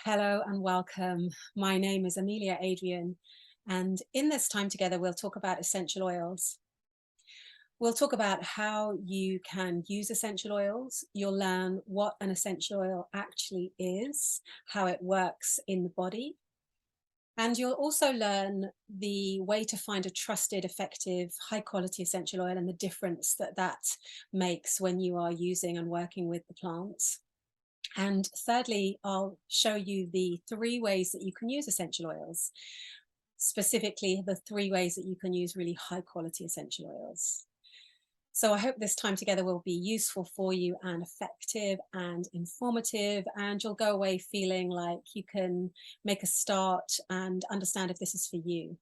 Hello and welcome. My name is Amelia Adrian, and in this time together, we'll talk about essential oils. We'll talk about how you can use essential oils. You'll learn what an essential oil actually is, how it works in the body, and you'll also learn the way to find a trusted, effective, high quality essential oil and the difference that that makes when you are using and working with the plants. And thirdly, I'll show you the 3 ways that you can use essential oils, specifically the 3 ways that you can use really high quality essential oils. So I hope this time together will be useful for you and effective and informative, and you'll go away feeling like you can make a start and understand if this is for you.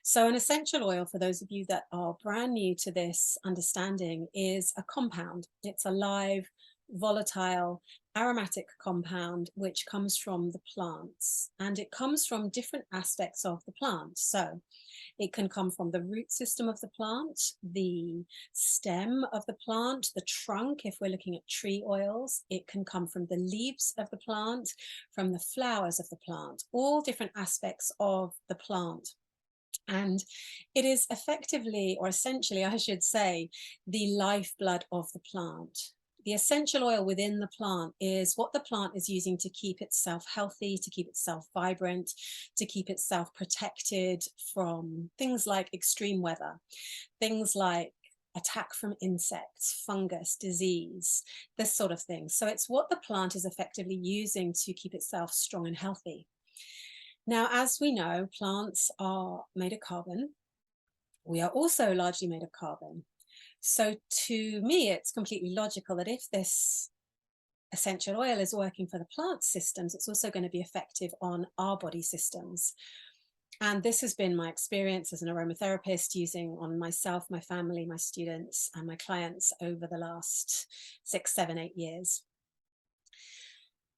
So an essential oil, for those of you that are brand new to this understanding, is a compound. It's a live, volatile, aromatic compound which comes from the plants, and it comes from different aspects of the plant. So it can come from the root system of the plant, the stem of the plant, the trunk, if we're looking at tree oils. It can come from the leaves of the plant, from the flowers of the plant, all different aspects of the plant. And it is effectively, or essentially, I should say, the lifeblood of the plant. The essential oil within the plant is what the plant is using to keep itself healthy, to keep itself vibrant, to keep itself protected from things like extreme weather, things like attack from insects, fungus, disease, this sort of thing. So it's what the plant is effectively using to keep itself strong and healthy. Now, as we know, plants are made of carbon. We are also largely made of carbon. So to me, it's completely logical that if this essential oil is working for the plant systems, it's also going to be effective on our body systems. And this has been my experience as an aromatherapist, using on myself, my family, my students, and my clients over the last 6, 7, 8 years.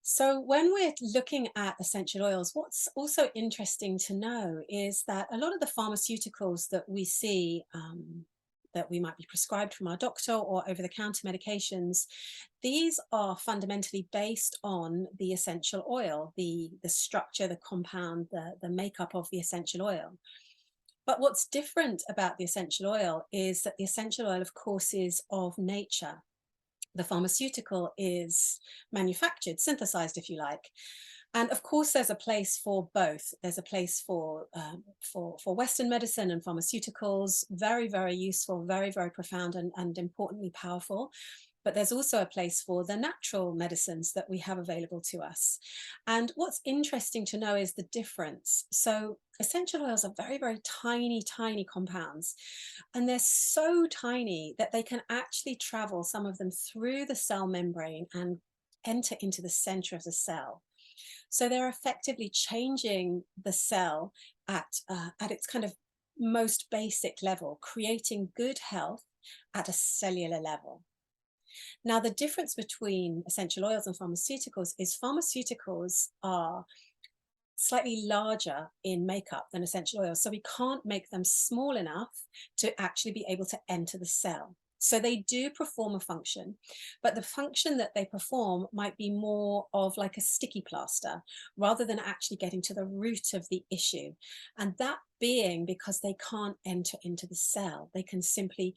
So when we're looking at essential oils, what's also interesting to know is that a lot of the pharmaceuticals that we see, that we might be prescribed from our doctor or over-the-counter medications, these are fundamentally based on the essential oil, the structure, the compound, the makeup of the essential oil. But what's different about the essential oil is that the essential oil, of course, is of nature. The pharmaceutical is manufactured, synthesized, if you like. And of course, there's a place for both. There's a place for Western medicine and pharmaceuticals, very, very useful, very, very profound and importantly powerful. But there's also a place for the natural medicines that we have available to us. And what's interesting to know is the difference. So essential oils are very, very tiny, tiny compounds. And they're so tiny that they can actually travel, some of them, through the cell membrane and enter into the center of the cell. So they're effectively changing the cell at its kind of most basic level, creating good health at a cellular level. Now, the difference between essential oils and pharmaceuticals is pharmaceuticals are slightly larger in makeup than essential oils. So we can't make them small enough to actually be able to enter the cell. So they do perform a function, but the function that they perform might be more of like a sticky plaster rather than actually getting to the root of the issue. And that being because they can't enter into the cell. They can simply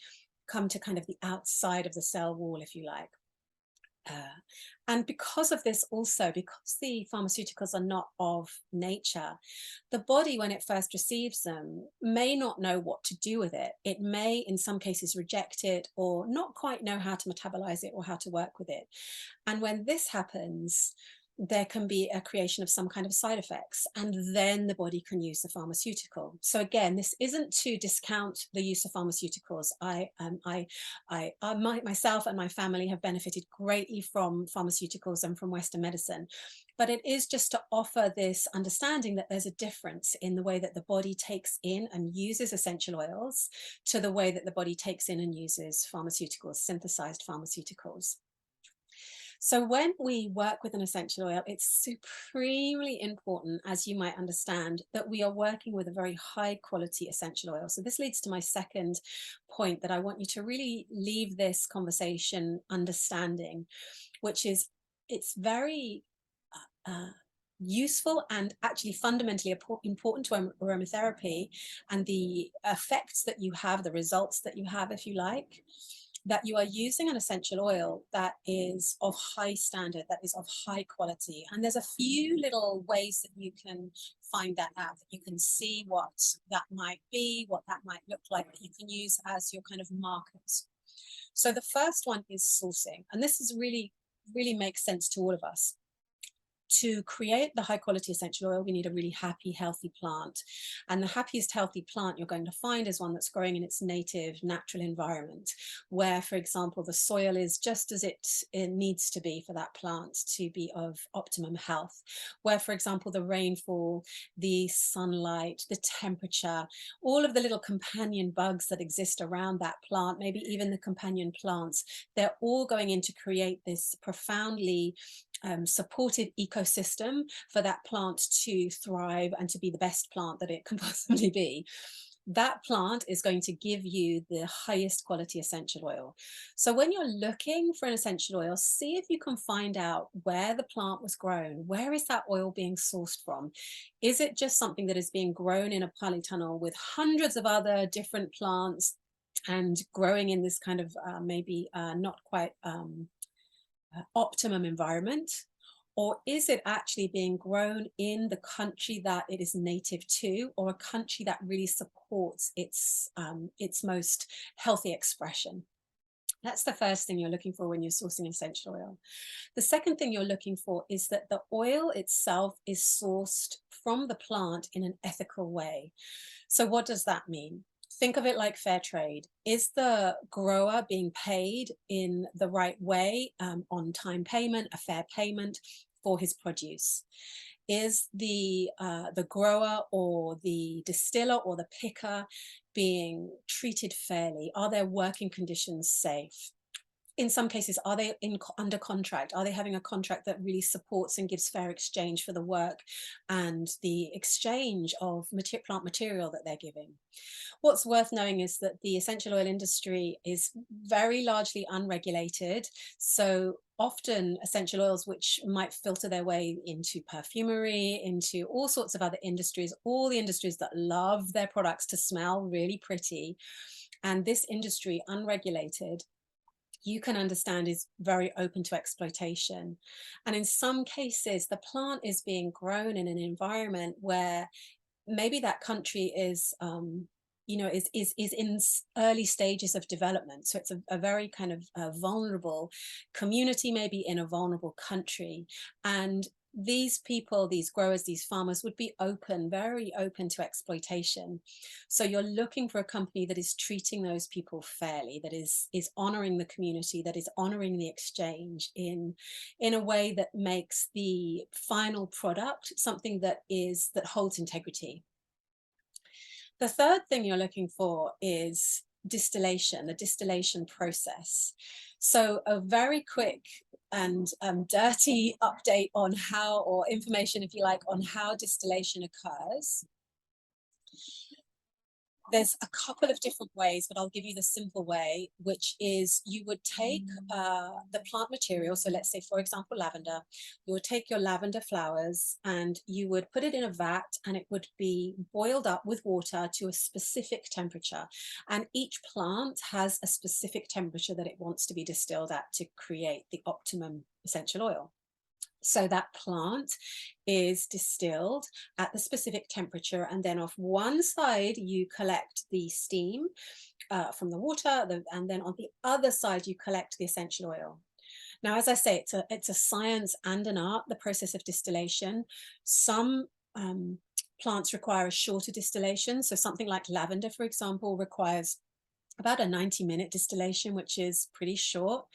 come to kind of the outside of the cell wall, if you like. And because of this also, because the pharmaceuticals are not of nature, the body, when it first receives them, may not know what to do with it. It may, in some cases, reject it or not quite know how to metabolize it or how to work with it. And when this happens, there can be a creation of some kind of side effects, and then the body can use the pharmaceutical. So again, this isn't to discount the use of pharmaceuticals. Myself and my family have benefited greatly from pharmaceuticals and from Western medicine, but it is just to offer this understanding that there's a difference in the way that the body takes in and uses essential oils to the way that the body takes in and uses pharmaceuticals, synthesized pharmaceuticals. So when we work with an essential oil, it's supremely important, as you might understand, that we are working with a very high quality essential oil. So this leads to my second point that I want you to really leave this conversation understanding, which is it's very useful and actually fundamentally important to aromatherapy and the effects that you have, the results that you have, if you like, that you are using an essential oil that is of high standard, that is of high quality. And there's a few little ways that you can find that out, that you can see what that might be, what that might look like, that you can use as your kind of markers. So the first one is sourcing. And this is really makes sense to all of us. To create the high quality essential oil, we need a really happy, healthy plant. And the happiest healthy plant you're going to find is one that's growing in its native, natural environment, where, for example, the soil is just as it needs to be for that plant to be of optimum health. Where, for example, the rainfall, the sunlight, the temperature, all of the little companion bugs that exist around that plant, maybe even the companion plants, they're all going in to create this profoundly supportive ecosystem for that plant to thrive and to be the best plant that it can possibly be. That plant is going to give you the highest quality essential oil. So when you're looking for an essential oil, see if you can find out where the plant was grown. Where is that oil being sourced from? Is it just something that is being grown in a polytunnel with hundreds of other different plants and growing in this kind of maybe not quite optimum environment? Or is it actually being grown in the country that it is native to, or a country that really supports its most healthy expression? That's the first thing you're looking for when you're sourcing essential oil. The second thing you're looking for is that the oil itself is sourced from the plant in an ethical way. So what does that mean? Think of it like fair trade. Is the grower being paid in the right way, on time payment, a fair payment for his produce? Is the grower or the distiller or the picker being treated fairly? Are their working conditions safe? In some cases, are they under contract? Are they having a contract that really supports and gives fair exchange for the work and the exchange of plant material that they're giving? What's worth knowing is that the essential oil industry is very largely unregulated. So often essential oils, which might filter their way into perfumery, into all sorts of other industries, all the industries that love their products to smell really pretty. And this industry, unregulated, you can understand is very open to exploitation. And in some cases, the plant is being grown in an environment where maybe that country is is in early stages of development. So it's a very kind of vulnerable community, maybe in a vulnerable country. And these people, these growers, these farmers would be very open to exploitation. So you're looking for a company that is treating those people fairly, that is honoring the community, that is honoring the exchange in a way that makes the final product something that holds integrity. The third thing you're looking for is distillation, the distillation process. So a very quick and dirty update on how, or information, if you like, on how distillation occurs. There's a couple of different ways, but I'll give you the simple way, which is you would take the plant material. So let's say, for example, lavender. You would take your lavender flowers and you would put it in a vat, and it would be boiled up with water to a specific temperature. And each plant has a specific temperature that it wants to be distilled at to create the optimum essential oil. So that plant is distilled at the specific temperature, and then off one side you collect the steam from the water, and then on the other side you collect the essential oil. Now, as I say, it's a science and an art, the process of distillation. Some plants require a shorter distillation. So something like lavender, for example, requires about a 90-minute distillation, which is pretty short.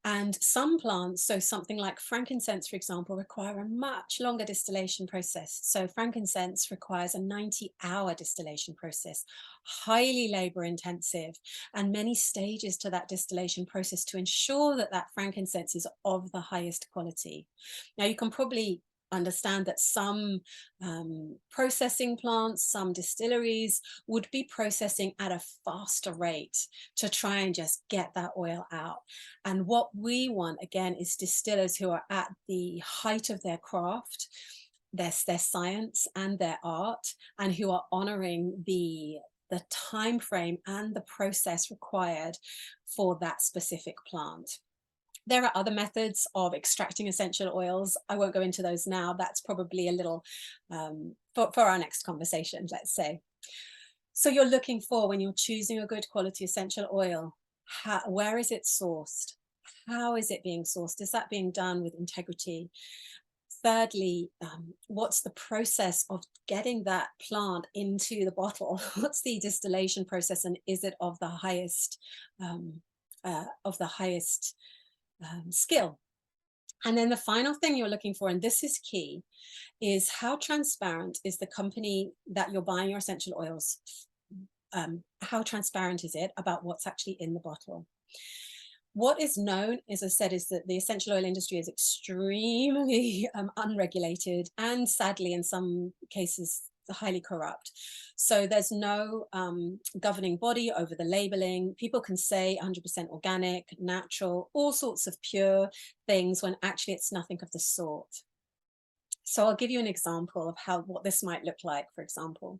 And some plants, so something like frankincense, for example, require a much longer distillation process. So frankincense requires a 90-hour distillation process, highly labor intensive, and many stages to that distillation process to ensure that that frankincense is of the highest quality. Now, you can probably understand that some processing plants, some distilleries would be processing at a faster rate to try and just get that oil out. And what we want, again, is distillers who are at the height of their craft, their science and their art, and who are honoring the time frame and the process required for that specific plant. There are other methods of extracting essential oils. I won't go into those now. That's probably a little for our next conversation, let's say. So you're looking for, when you're choosing a good quality essential oil, where is it sourced? How is it being sourced? Is that being done with integrity? Thirdly, what's the process of getting that plant into the bottle? What's the distillation process, and is it of the highest um, skill? And then the final thing you're looking for, and this is key, is how transparent is the company that you're buying your essential oils? How transparent is it about what's actually in the bottle? What is known, as I said, is that the essential oil industry is extremely unregulated and, sadly, in some cases, highly corrupt. So there's no governing body over the labeling. People can say 100% organic, natural, all sorts of pure things when actually it's nothing of the sort. So I'll give you an example of what this might look like, for example.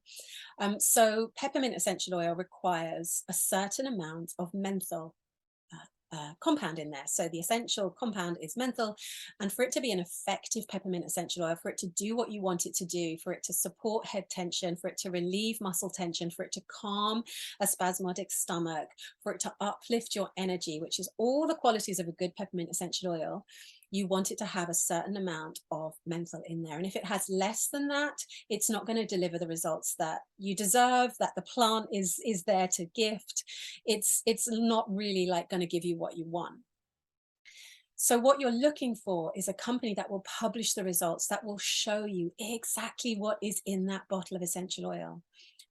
So peppermint essential oil requires a certain amount of menthol compound in there. So the essential compound is menthol, and for it to be an effective peppermint essential oil, for it to do what you want it to do, for it to support head tension, for it to relieve muscle tension, for it to calm a spasmodic stomach, for it to uplift your energy, which is all the qualities of a good peppermint essential oil, you want it to have a certain amount of menthol in there. And if it has less than that, it's not going to deliver the results that you deserve, that the plant is there to gift. It's not really like going to give you what you want. So what you're looking for is a company that will publish the results, that will show you exactly what is in that bottle of essential oil.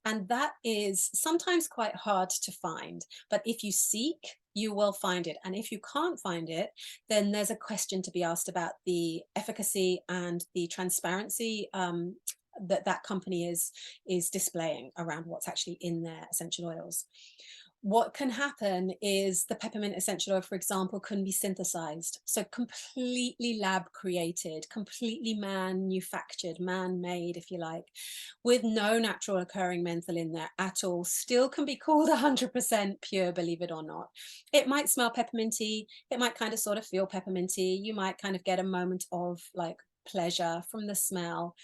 And that is sometimes quite hard to find, but if you seek, you will find it. And if you can't find it, then there's a question to be asked about the efficacy and the transparency that company is displaying around what's actually in their essential oils. What can happen is the peppermint essential oil, for example, can be synthesized. So completely lab created, completely manufactured, man-made, if you like, with no natural occurring menthol in there at all. Still can be called 100% pure, believe it or not. It might smell pepperminty. It might kind of sort of feel pepperminty. You might kind of get a moment of like pleasure from the smell,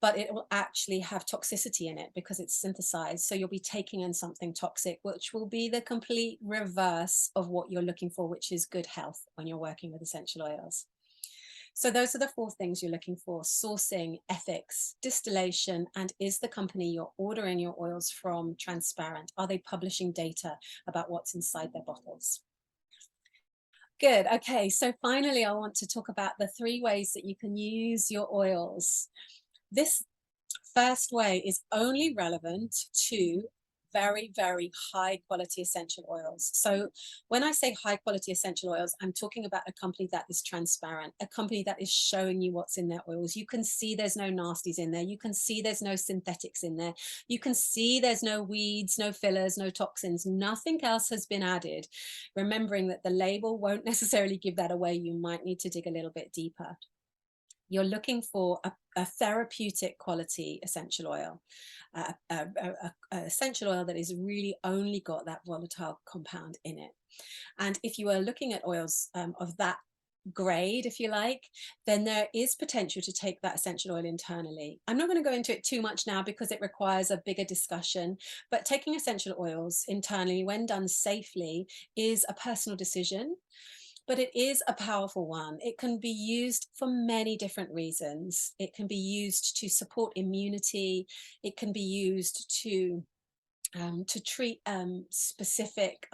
but it will actually have toxicity in it because it's synthesized. So you'll be taking in something toxic, which will be the complete reverse of what you're looking for, which is good health when you're working with essential oils. So those are the 4 things you're looking for: sourcing, ethics, distillation, and is the company you're ordering your oils from transparent? Are they publishing data about what's inside their bottles? Good. Okay, so finally, I want to talk about the 3 ways that you can use your oils. This first way is only relevant to very, very high quality essential oils. So when I say high quality essential oils, I'm talking about a company that is transparent, a company that is showing you what's in their oils. You can see there's no nasties in there. You can see there's no synthetics in there. You can see there's no weeds, no fillers, no toxins. Nothing else has been added. Remembering that the label won't necessarily give that away. You might need to dig a little bit deeper. You're looking for a therapeutic quality essential oil, a essential oil that is really only got that volatile compound in it. And if you are looking at oils of that grade, if you like, then there is potential to take that essential oil internally. I'm not going to go into it too much now because it requires a bigger discussion, but taking essential oils internally, when done safely, is a personal decision. But it is a powerful one. It can be used for many different reasons. It can be used to support immunity. It can be used to treat specific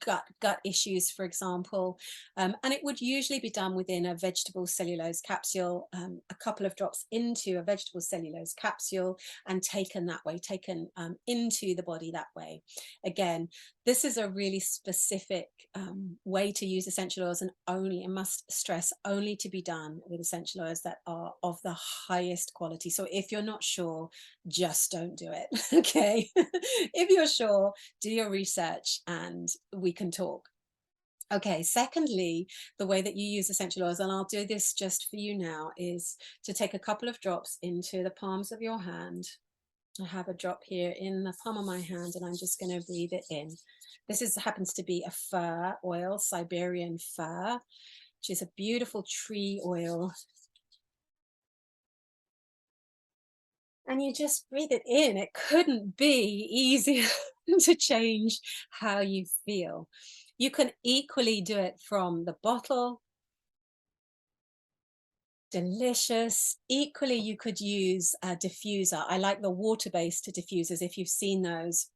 gut issues, for example, and it would usually be done within a vegetable cellulose capsule, a couple of drops into a vegetable cellulose capsule and taken that way, taken into the body that way. Again, This is a really specific way to use essential oils, and only, I must stress, only to be done with essential oils that are of the highest quality. So if you're not sure, just don't do it. Okay. If you're sure, do your research and we can talk. Okay, secondly, the way that you use essential oils, and I'll do this just for you now, is to take a couple of drops into the palms of your hand. I have a drop here in the palm of my hand, and I'm just going to breathe it in. Happens to be a fir oil, Siberian fir, which is a beautiful tree oil. And you just breathe it in. It couldn't be easier to change how you feel. You can equally do it from the bottle. Delicious. Equally, you could use a diffuser. I like the water-based diffusers, if you've seen those,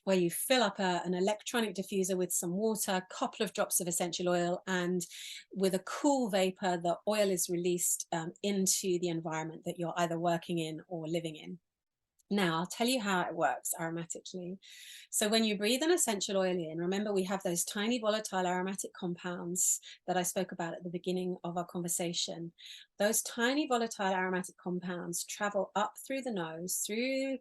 where you fill up an electronic diffuser with some water, a couple of drops of essential oil, and with a cool vapor, the oil is released into the environment that you're either working in or living in. Now, I'll tell you how it works aromatically. So when you breathe an essential oil in, remember we have those tiny volatile aromatic compounds that I spoke about at the beginning of our conversation. Those tiny volatile aromatic compounds travel up through the nose, through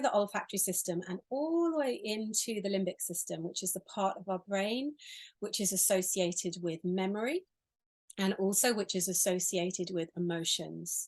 the olfactory system, and all the way into the limbic system, which is the part of our brain which is associated with memory, and also which is associated with emotions.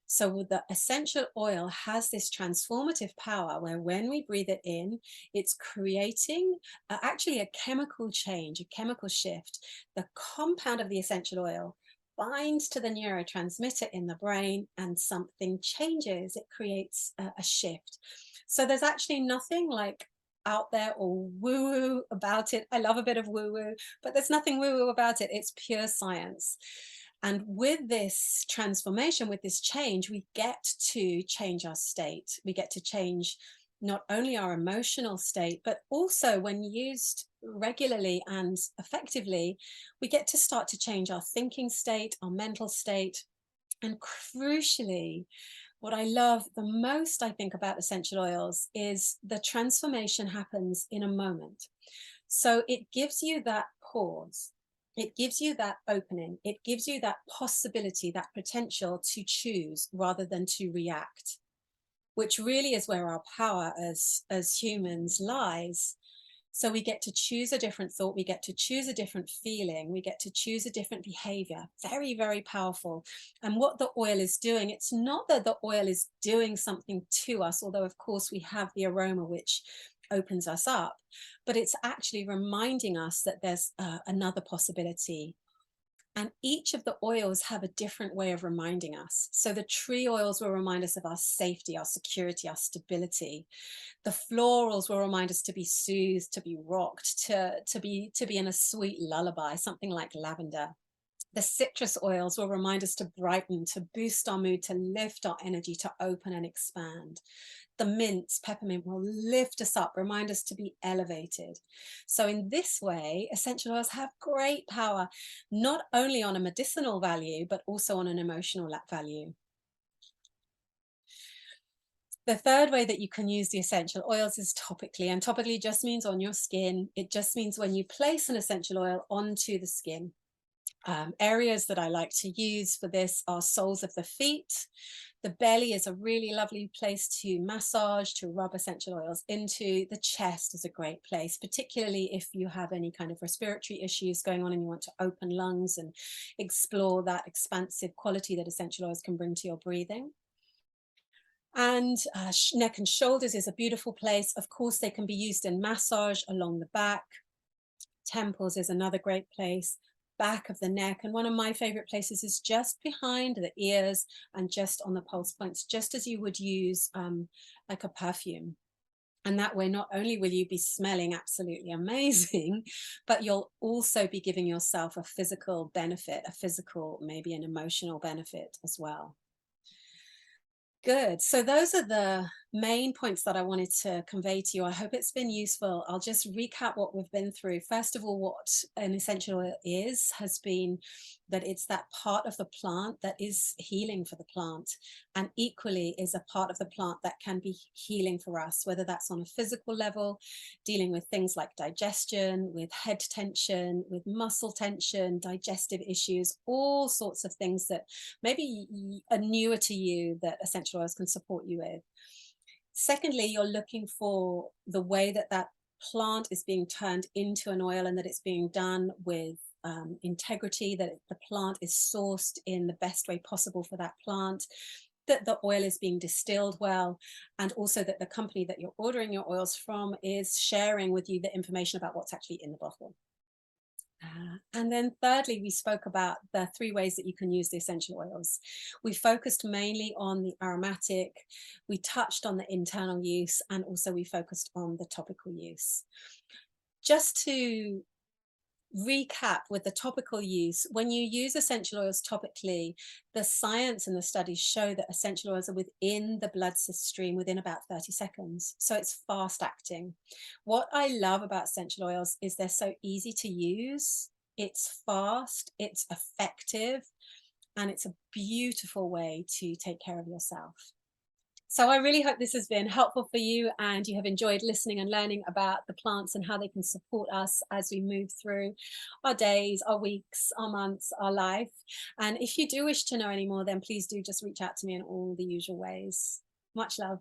So the essential oil has this transformative power where when we breathe it in, it's creating actually a chemical change, a chemical shift. The compound of the essential oil binds to the neurotransmitter in the brain and something changes. It creates a shift. So there's actually nothing like out there or woo woo about it. I love a bit of woo woo, but there's nothing woo woo about it. It's pure science. And with this transformation, with this change, we get to change our state. We get to change not only our emotional state, but also when used regularly and effectively, we get to start to change our thinking state, our mental state. And crucially, what I love the most, I think, about essential oils is the transformation happens in a moment. So it gives you that pause. It gives you that opening. It gives you that possibility, that potential to choose rather than to react, which really is where our power as humans lies. So we get to choose a different thought, we get to choose a different feeling, we get to choose a different behavior. Very, very powerful. And what the oil is doing, it's not that the oil is doing something to us, although of course we have the aroma which opens us up, but it's actually reminding us that there's another possibility. And each of the oils have a different way of reminding us. So the tree oils will remind us of our safety, our security, our stability. The florals will remind us to be soothed, to be rocked, to be in a sweet lullaby, something like lavender. The citrus oils will remind us to brighten, to boost our mood, to lift our energy, to open and expand. The mints, peppermint, will lift us up, remind us to be elevated. So in this way, essential oils have great power, not only on a medicinal value, but also on an emotional value. The third way that you can use the essential oils is topically, and topically just means on your skin. It just means when you place an essential oil onto the skin. Areas that I like to use for this are soles of the feet. The belly is a really lovely place to massage, to rub essential oils into. The chest is a great place, particularly if you have any kind of respiratory issues going on and you want to open lungs and explore that expansive quality that essential oils can bring to your breathing. And neck and shoulders is a beautiful place. Of course, they can be used in massage along the back. Temples is another great place. Back of the neck. And one of my favorite places is just behind the ears and just on the pulse points, just as you would use like a perfume. And that way, not only will you be smelling absolutely amazing, but you'll also be giving yourself a physical benefit, a physical, maybe an emotional benefit as well. Good. So those are main points that I wanted to convey to you. I hope it's been useful. I'll just recap what we've been through. First of all, what an essential oil is has been that it's that part of the plant that is healing for the plant, and equally is a part of the plant that can be healing for us, whether that's on a physical level, dealing with things like digestion, with head tension, with muscle tension, digestive issues, all sorts of things that maybe are newer to you that essential oils can support you with. Secondly, you're looking for the way that that plant is being turned into an oil, and that it's being done with integrity, that the plant is sourced in the best way possible for that plant, that the oil is being distilled well, and also that the company that you're ordering your oils from is sharing with you the information about what's actually in the bottle. And then thirdly, we spoke about the three ways that you can use the essential oils. We focused mainly on the aromatic, we touched on the internal use, and also we focused on the topical use. Just to recap with the topical use, when you use essential oils topically, the science and the studies show that essential oils are within the blood stream within about 30 seconds. So it's fast acting. What I love about essential oils is they're so easy to use. It's fast, it's effective, and it's a beautiful way to take care of yourself. So I really hope this has been helpful for you and you have enjoyed listening and learning about the plants and how they can support us as we move through our days, our weeks, our months, our life. And if you do wish to know any more, then please do just reach out to me in all the usual ways. Much love.